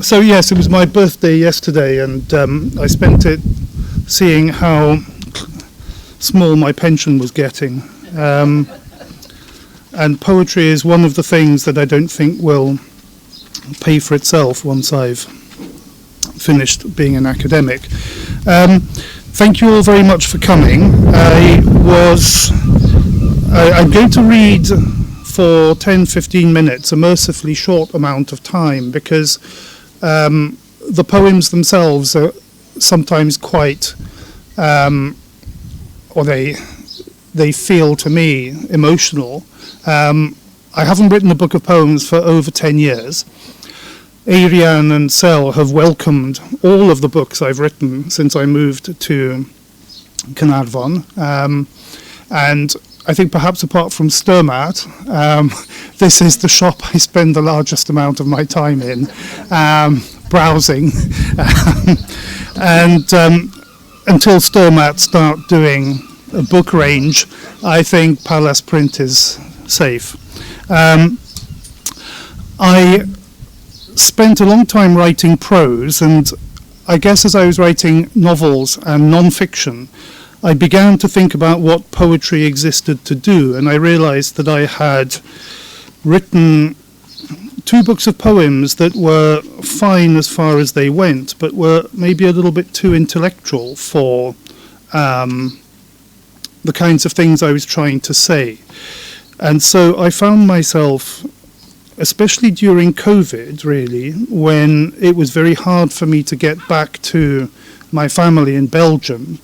So yes, it was my birthday yesterday, and I spent it seeing how small my pension was getting. And poetry is one of the things that I don't think will pay for itself once I've finished being an academic. Thank you all very much for coming. I'm going to read for 10-15 minutes, a mercifully short amount of time, because the poems themselves are sometimes quite, or they feel to me emotional. I haven't written a book of poems for over 10 years. Ariane and Sel have welcomed all of the books I've written since I moved to Caernarfon. And I think perhaps apart from Sturmat, this is the shop I spend the largest amount of my time in, browsing. And until Sturmat start doing a book range, I think Palace Print is safe. I spent a long time writing prose, and I guess as I was writing novels and non-fiction, I began to think about what poetry existed to do, and I realized that I had written 2 books of poems that were fine as far as they went, but were maybe a little bit too intellectual for the kinds of things I was trying to say. And so I found myself, especially during COVID, really, when it was very hard for me to get back to my family in Belgium,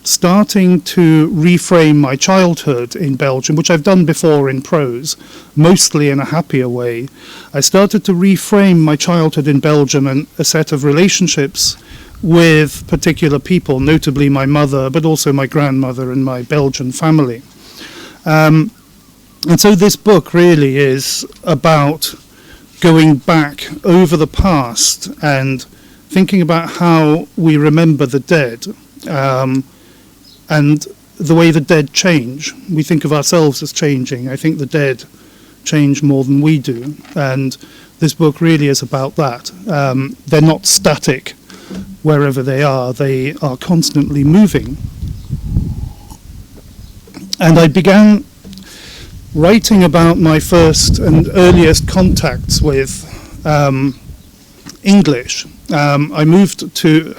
starting to reframe my childhood in Belgium, which I've done before in prose, mostly in a happier way. I started to reframe my childhood in Belgium and a set of relationships with particular people, notably my mother, but also my grandmother and my Belgian family. And so this book really is about going back over the past and thinking about how we remember the dead, and the way the dead change. We think of ourselves as changing. I think the dead change more than we do, and this book really is about that. They're not static wherever they are constantly moving. And I began writing about my first and earliest contacts with English. I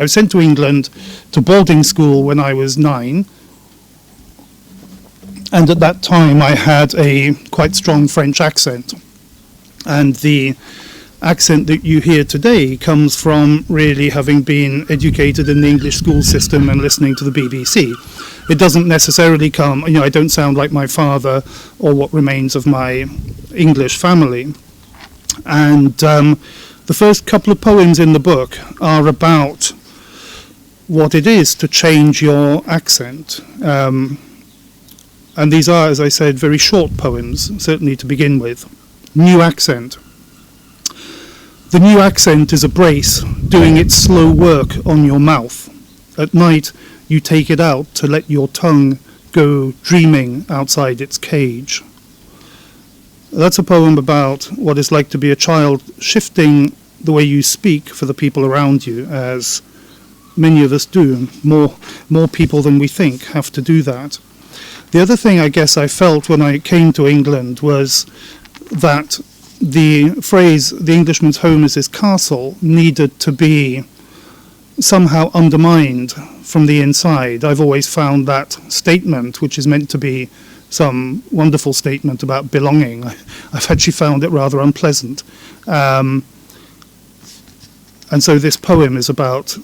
was sent to England to boarding school when I was 9, and at that time I had a quite strong French accent, and the accent that you hear today comes from really having been educated in the English school system and listening to the BBC. It doesn't necessarily come, I don't sound like my father or what remains of my English family. And the first couple of poems in the book are about what it is to change your accent. And these are, as I said, very short poems, certainly to begin with. New accent. The new accent is a brace doing its slow work on your mouth. At night, you take it out to let your tongue go dreaming outside its cage. That's a poem about what it's like to be a child, shifting the way you speak for the people around you, as many of us do. More people than we think have to do that. The other thing I guess I felt when I came to England was that the phrase, the Englishman's home is his castle, needed to be somehow undermined from the inside. I've always found that statement, which is meant to be some wonderful statement about belonging, I've actually found it rather unpleasant. And so this poem is about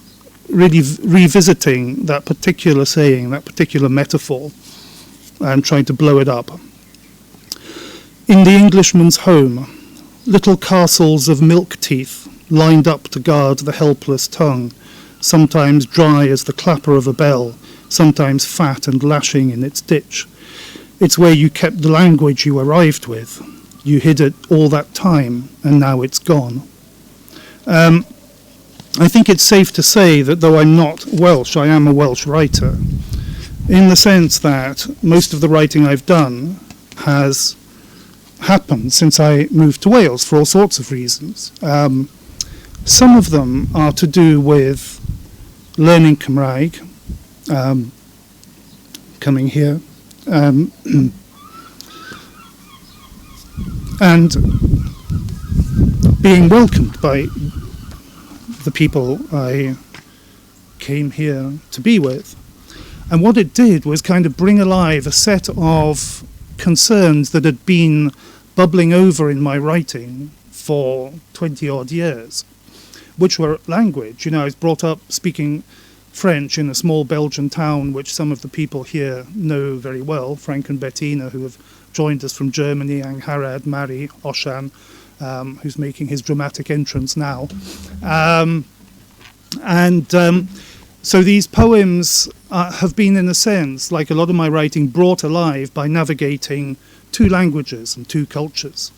really revisiting that particular saying, that particular metaphor, and trying to blow it up. In the Englishman's home, little castles of milk teeth lined up to guard the helpless tongue, sometimes dry as the clapper of a bell, sometimes fat and lashing in its ditch. It's where you kept the language you arrived with. You hid it all that time, and now it's gone. I think it's safe to say that though I'm not Welsh, I am a Welsh writer, in the sense that most of the writing I've done has happened since I moved to Wales for all sorts of reasons. Some of them are to do with learning Cymraeg, coming here, and being welcomed by the people I came here to be with. And what it did was kind of bring alive a set of concerns that had been bubbling over in my writing for 20 odd years, which were language. You know, I was brought up speaking French in a small Belgian town, which some of the people here know very well, Frank and Bettina, who have joined us from Germany, Angharad, Mari, Oshan, who's making his dramatic entrance now. So these poems have been, in a sense, like a lot of my writing, brought alive by navigating two languages and two cultures.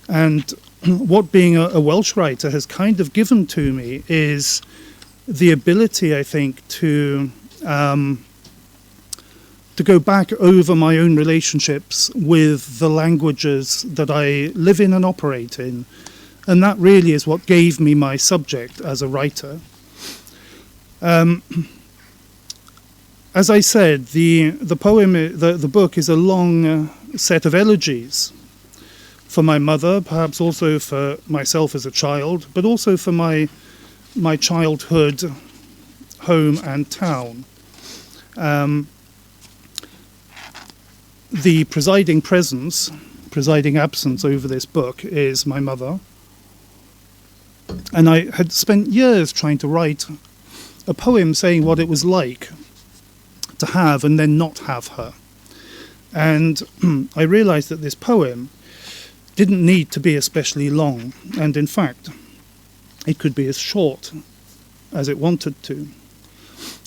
And what being a Welsh writer has kind of given to me is the ability, I think, to go back over my own relationships with the languages that I live in and operate in. And that really is what gave me my subject as a writer. As I said, the book is a long set of elegies for my mother, perhaps also for myself as a child, but also for my childhood home and town. The presiding absence over this book is my mother. And I had spent years trying to write a poem saying what it was like to have and then not have her. And I realized that this poem didn't need to be especially long, and in fact, it could be as short as it wanted to.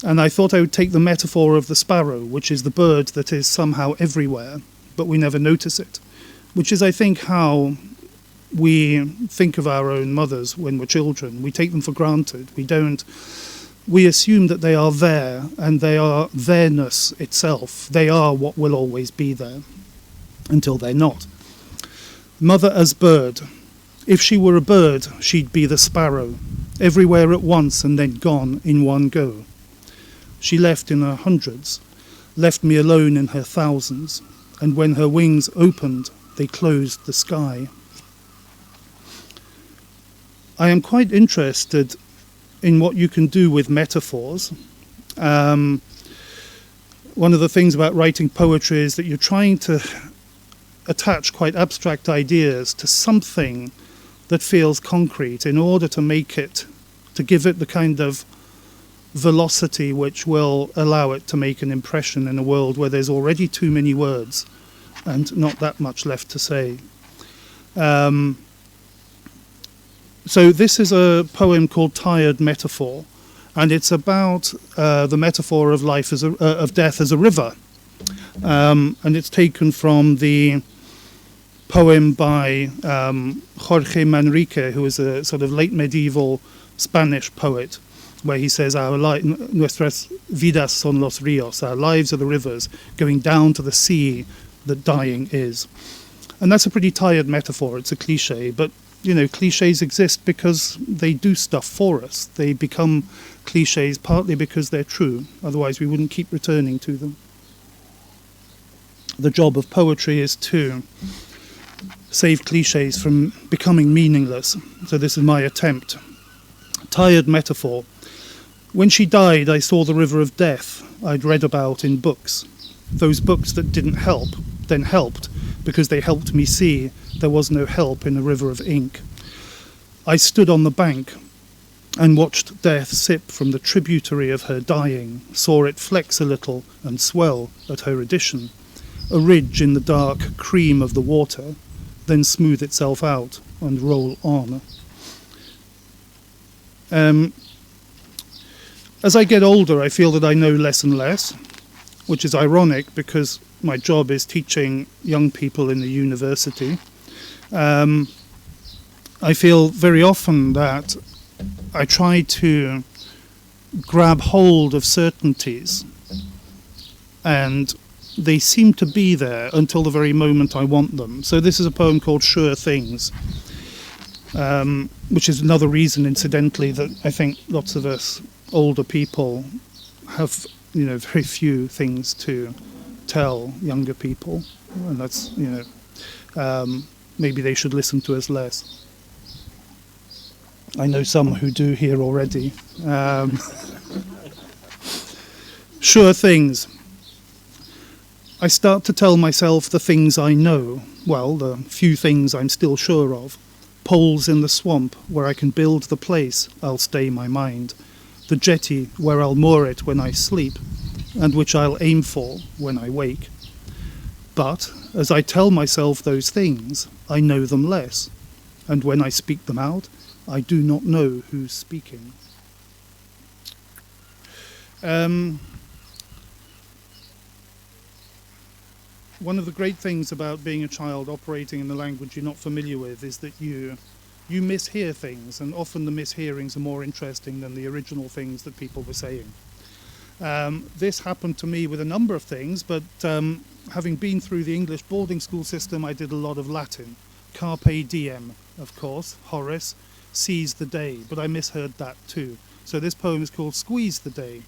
And I thought I would take the metaphor of the sparrow, which is the bird that is somehow everywhere, but we never notice it, which is, I think, how we think of our own mothers when we're children. We take them for granted. We assume that they are there, and they are there-ness itself. They are what will always be there, until they're not. Mother as bird. If she were a bird, she'd be the sparrow, everywhere at once and then gone in one go. She left in her hundreds, left me alone in her thousands, and when her wings opened, they closed the sky. I am quite interested in what you can do with metaphors. One of the things about writing poetry is that you're trying to attach quite abstract ideas to something that feels concrete in order to give it the kind of velocity which will allow it to make an impression in a world where there's already too many words and not that much left to say. So this is a poem called Tired Metaphor, and it's about the metaphor of life of death as a river. And it's taken from the poem by Jorge Manrique, who is a sort of late medieval Spanish poet, where he says, nuestras vidas son los ríos, our lives are the rivers, going down to the sea that dying is. And that's a pretty tired metaphor. It's a cliche, but cliches exist because they do stuff for us. They become cliches partly because they're true. Otherwise, we wouldn't keep returning to them. The job of poetry is to save cliches from becoming meaningless. So this is my attempt. Tired metaphor. When she died, I saw the river of death I'd read about in books. Those books that didn't help, then helped, because they helped me see there was no help in a river of ink. I stood on the bank and watched death sip from the tributary of her dying, saw it flex a little and swell at her addition, a ridge in the dark cream of the water, then smooth itself out and roll on. As I get older, I feel that I know less and less, which is ironic because my job is teaching young people in the university. I feel very often that I try to grab hold of certainties, and they seem to be there until the very moment I want them. So this is a poem called Sure Things. which is another reason, incidentally, that I think lots of us older people have, very few things to tell younger people, and that's, maybe they should listen to us less. I know some who do here already. Sure things. I start to tell myself the things I know, well, the few things I'm still sure of. Poles in the swamp where I can build the place I'll stay my mind. The jetty where I'll moor it when I sleep, and which I'll aim for when I wake. But as I tell myself those things, I know them less, and when I speak them out, I do not know who's speaking. One of the great things about being a child operating in a language you're not familiar with is that you mishear things, and often the mishearings are more interesting than the original things that people were saying. This happened to me with a number of things, but having been through the English boarding school system, I did a lot of Latin. Carpe diem, of course, Horace, seize the day, but I misheard that too. So this poem is called Squeeze the Day.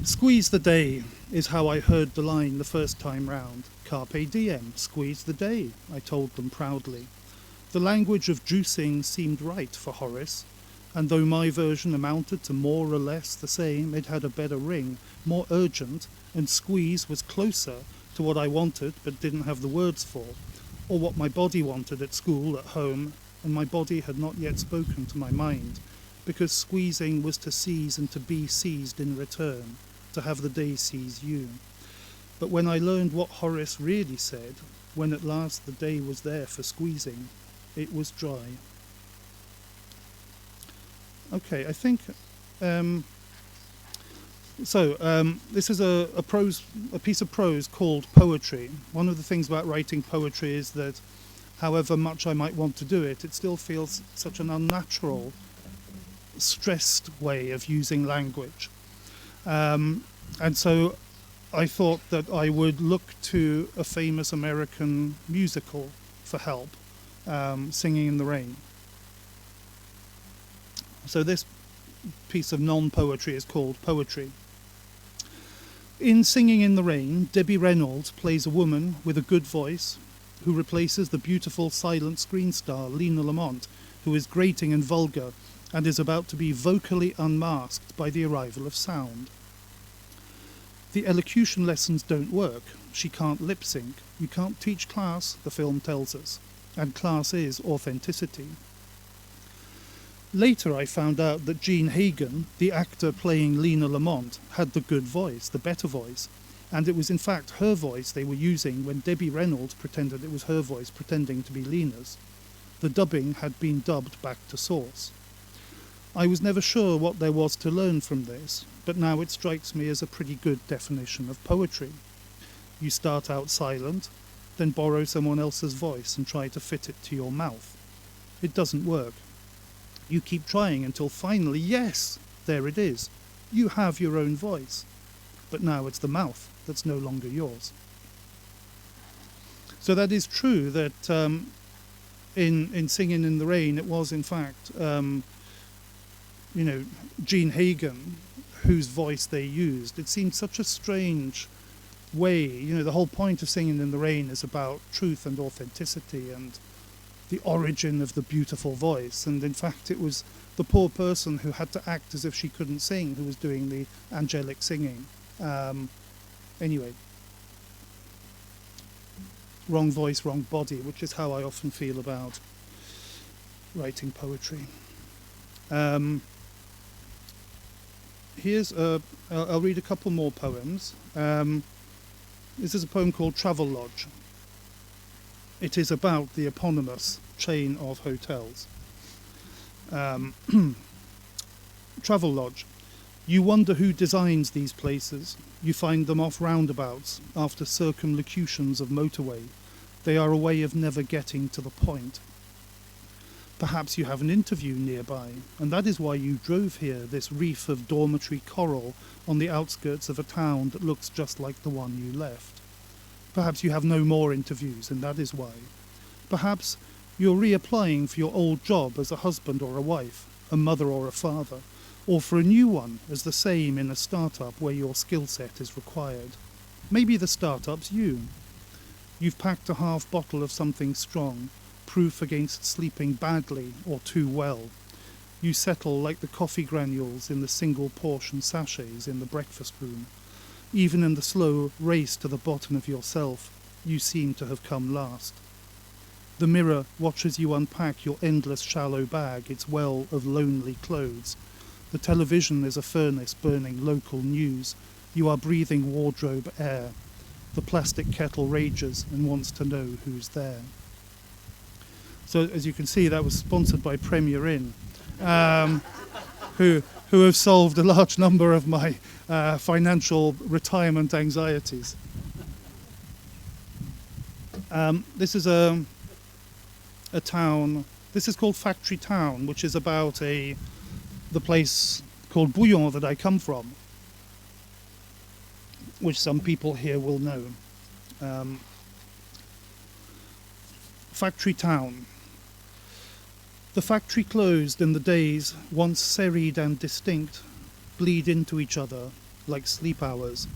Squeeze the day is how I heard the line the first time round. Carpe diem, squeeze the day, I told them proudly. The language of juicing seemed right for Horace, and though my version amounted to more or less the same, it had a better ring, more urgent, and squeeze was closer to what I wanted but didn't have the words for, or what my body wanted at school, at home, and my body had not yet spoken to my mind, because squeezing was to seize and to be seized in return, to have the day seize you. But when I learned what Horace really said, when at last the day was there for squeezing, it was dry. Okay, I think this is a piece of prose called poetry. One of the things about writing poetry is that however much I might want to do it, it still feels such an unnatural, stressed way of using language. And so I thought that I would look to a famous American musical for help, Singing in the Rain. So this piece of non-poetry is called Poetry. In Singing in the Rain, Debbie Reynolds plays a woman with a good voice who replaces the beautiful silent screen star Lena Lamont, who is grating and vulgar and is about to be vocally unmasked by the arrival of sound. The elocution lessons don't work. She can't lip sync. You can't teach class, the film tells us, and class is authenticity. Later I found out that Jean Hagen, the actor playing Lena Lamont, had the good voice, the better voice, and it was in fact her voice they were using when Debbie Reynolds pretended it was her voice pretending to be Lena's. The dubbing had been dubbed back to source. I was never sure what there was to learn from this, but now it strikes me as a pretty good definition of poetry. You start out silent, then borrow someone else's voice and try to fit it to your mouth. It doesn't work. You keep trying until finally, yes, there it is. You have your own voice. But now it's the mouth that's no longer yours. So that is true that in Singing in the Rain, it was in fact, Jean Hagen, whose voice they used. It seemed such a strange way. The whole point of Singing in the Rain is about truth and authenticity and the origin of the beautiful voice. And in fact, it was the poor person who had to act as if she couldn't sing who was doing the angelic singing. Anyway, wrong voice, wrong body, which is how I often feel about writing poetry. I'll read a couple more poems. This is a poem called Travel Lodge. It is about the eponymous chain of hotels. Travel Lodge. You wonder who designs these places. You find them off roundabouts, after circumlocutions of motorway. They are a way of never getting to the point. Perhaps you have an interview nearby, and that is why you drove here, this reef of dormitory coral on the outskirts of a town that looks just like the one you left. Perhaps you have no more interviews, and that is why. Perhaps You're reapplying for your old job as a husband or a wife, a mother or a father, or for a new one as the same in a startup where your skill set is required. Maybe the startup's you. You've packed a half bottle of something strong, proof against sleeping badly or too well. You settle like the coffee granules in the single portion sachets in the breakfast room. Even in the slow race to the bottom of yourself, you seem to have come last. The mirror watches you unpack your endless shallow bag, its well of lonely clothes. The television is a furnace burning local news. You are breathing wardrobe air. The plastic kettle rages and wants to know who's there. So as you can see, that was sponsored by Premier Inn, who have solved a large number of my financial retirement anxieties. This is a town. This is called Factory Town, which is about the place called Bouillon that I come from, which some people here will know. Factory Town. The factory closed and the days, once serried and distinct, bleed into each other like sleep hours.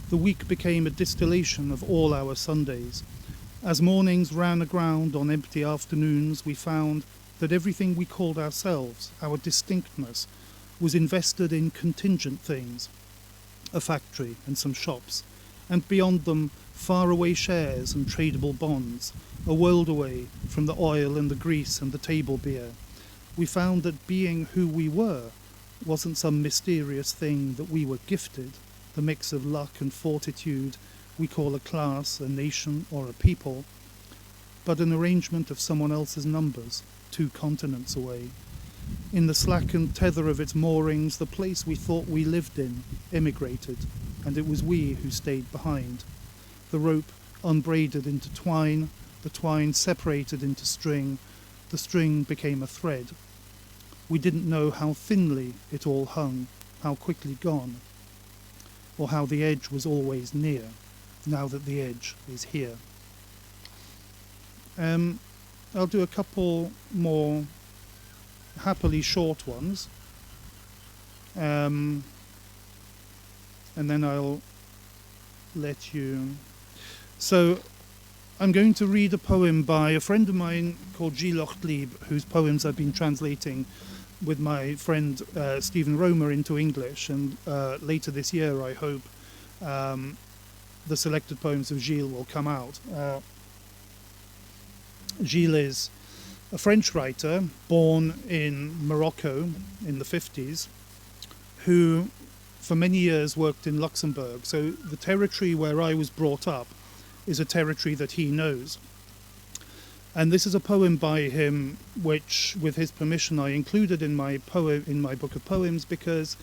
The week became a distillation of all our Sundays. As mornings ran aground on empty afternoons, we found that everything we called ourselves, our distinctness, was invested in contingent things, a factory and some shops, and beyond them faraway shares and tradable bonds, a world away from the oil and the grease and the table beer. We found that being who we were wasn't some mysterious thing that we were gifted, the mix of luck and fortitude we call a class, a nation, or a people, but an arrangement of someone else's numbers, 2 continents away. In the slackened tether of its moorings, the place we thought we lived in emigrated, and it was we who stayed behind. The rope unbraided into twine, the twine separated into string, the string became a thread. We didn't know how thinly it all hung, how quickly gone, or how the edge was always near, now that the edge is here. I'll do a couple more happily short ones, and then I'll let you. So I'm going to read a poem by a friend of mine called Gilles Ortlieb, whose poems I've been translating with my friend Stephen Romer into English, and later this year I hope the selected poems of Gilles will come out. Gilles is a French writer born in Morocco in the 50s, who for many years worked in Luxembourg. So the territory where I was brought up is a territory that he knows. And this is a poem by him, which, with his permission, I included in my book of poems, because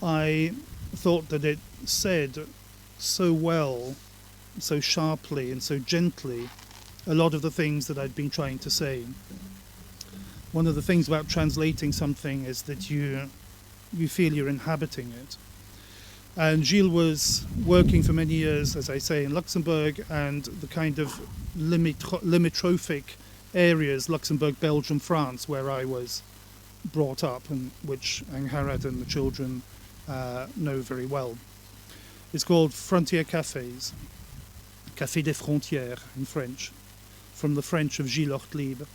I thought that it said so well, so sharply and so gently a lot of the things that I'd been trying to say. One of the things about translating something is that you feel you're inhabiting it. And Gilles was working for many years, as I say, in Luxembourg, and the kind of limitrophic areas, Luxembourg, Belgium, France, where I was brought up, and which Angharad and the children know very well. It's called Frontier Cafés, Café des Frontières in French, from the French of Gilles Ortlieb.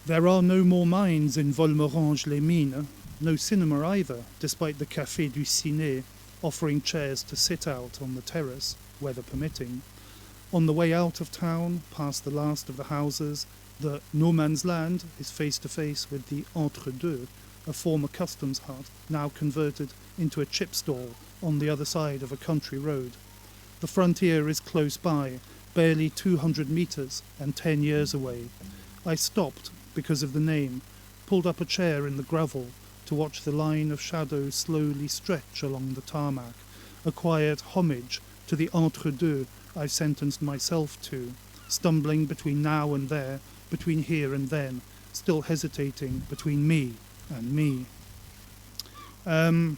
There are no more mines in Volmerange-les-Mines, no cinema either, despite the Café du Ciné offering chairs to sit out on the terrace, weather permitting. On the way out of town, past the last of the houses, the no man's land is face to face with the Entre-deux, a former customs hut, now converted into a chip stall on the other side of a country road. The frontier is close by, barely 200 metres and 10 years away. I stopped because of the name, pulled up a chair in the gravel to watch the line of shadows slowly stretch along the tarmac, a quiet homage to the entre-deux I've sentenced myself to, stumbling between now and there, between here and then, still hesitating between me and me. I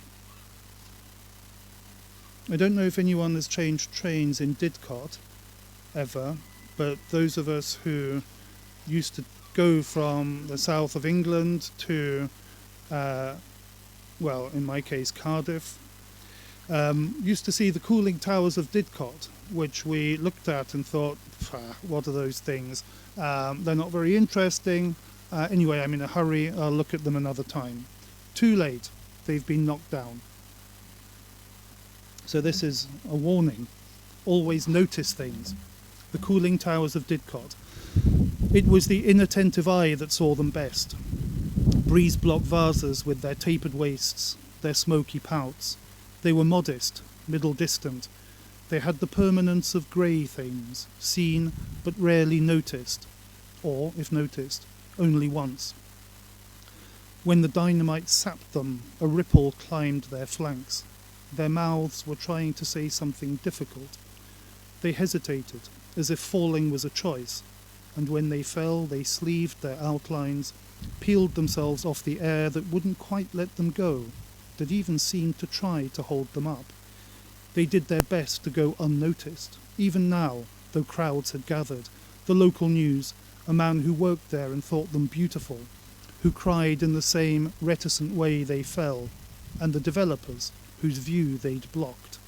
don't know if anyone has changed trains in Didcot ever, but those of us who used to go from the south of England to, well, in my case, Cardiff. Used to see the cooling towers of Didcot, which we looked at and thought, what are those things? They're not very interesting. Anyway, I'm in a hurry. I'll look at them another time. Too late. They've been knocked down. So this is a warning. Always notice things. The cooling towers of Didcot. It was the inattentive eye that saw them best. Breeze-block vases with their tapered waists, their smoky pouts. They were modest, middle distant. They had the permanence of grey things, seen but rarely noticed, or, if noticed, only once. When the dynamite sapped them, a ripple climbed their flanks. Their mouths were trying to say something difficult. They hesitated, as if falling was a choice, and when they fell, they sleeved their outlines, peeled themselves off the air that wouldn't quite let them go, that even seemed to try to hold them up. They did their best to go unnoticed. Even now, though crowds had gathered, the local news, a man who worked there and thought them beautiful, who cried in the same reticent way they fell, and the developers, whose view they'd blocked.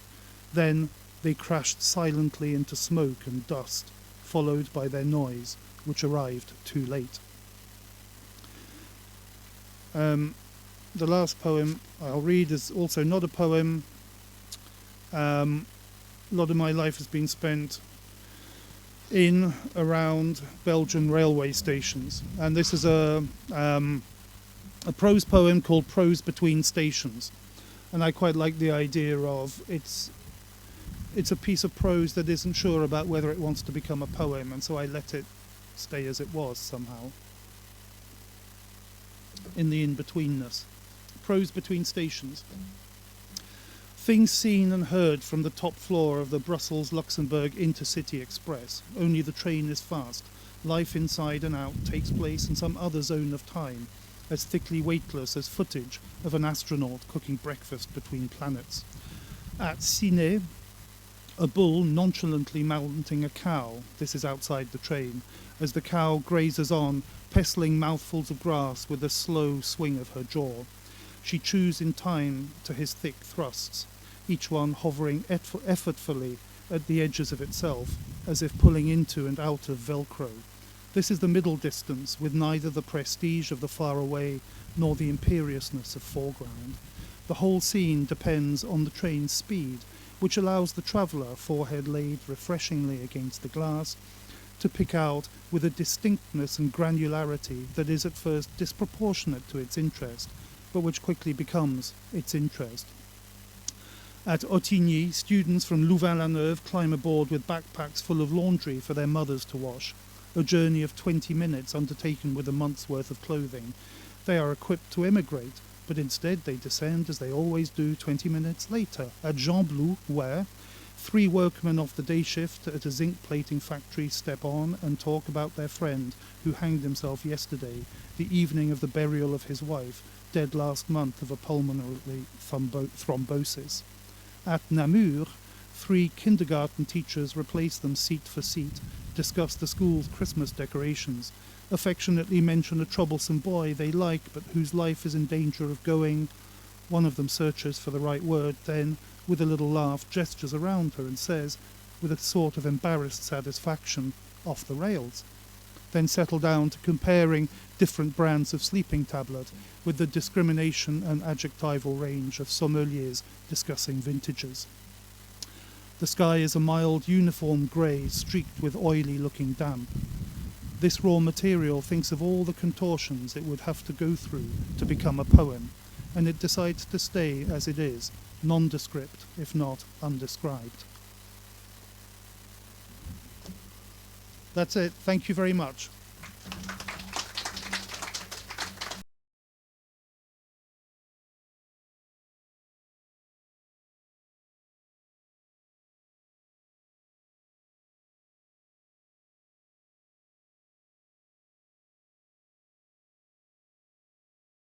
Then they crashed silently into smoke and dust, followed by their noise, which arrived too late. The last poem I'll read is also not a poem. A lot of my life has been spent around Belgian railway stations, and this is a prose poem called Prose Between Stations, and I quite like the idea of it's a piece of prose that isn't sure about whether it wants to become a poem, and so I let it stay as it was somehow, in the in-betweenness. Prose Between Stations. Things seen and heard from the top floor of the Brussels-Luxembourg Intercity Express. Only the train is fast. Life inside and out takes place in some other zone of time, as thickly weightless as footage of an astronaut cooking breakfast between planets. At Ciney, a bull nonchalantly mounting a cow, this is outside the train, as the cow grazes on, pestling mouthfuls of grass with a slow swing of her jaw. She chews in time to his thick thrusts, each one hovering effortfully at the edges of itself, as if pulling into and out of Velcro. This is the middle distance, with neither the prestige of the far away nor the imperiousness of foreground. The whole scene depends on the train's speed, which allows the traveller, forehead laid refreshingly against the glass, to pick out with a distinctness and granularity that is at first disproportionate to its interest, but which quickly becomes its interest. At Ottigny, students from Louvain-la-Neuve climb aboard with backpacks full of laundry for their mothers to wash, a journey of 20 minutes undertaken with a month's worth of clothing. They are equipped to emigrate, but instead they descend, as they always do, 20 minutes later, at Jean-Blou, where 3 workmen off the day shift at a zinc plating factory step on and talk about their friend who hanged himself yesterday, the evening of the burial of his wife, dead last month of a pulmonary thrombosis. At Namur, 3 kindergarten teachers replace them seat for seat, discuss the school's Christmas decorations, affectionately mention a troublesome boy they like but whose life is in danger of going. One of them searches for the right word, then, with a little laugh, gestures around her and says, with a sort of embarrassed satisfaction, off the rails. Then settle down to comparing different brands of sleeping tablet with the discrimination and adjectival range of sommeliers discussing vintages. The sky is a mild uniform grey streaked with oily-looking damp. This raw material thinks of all the contortions it would have to go through to become a poem, and it decides to stay as it is, nondescript, if not undescribed. That's it. Thank you very much.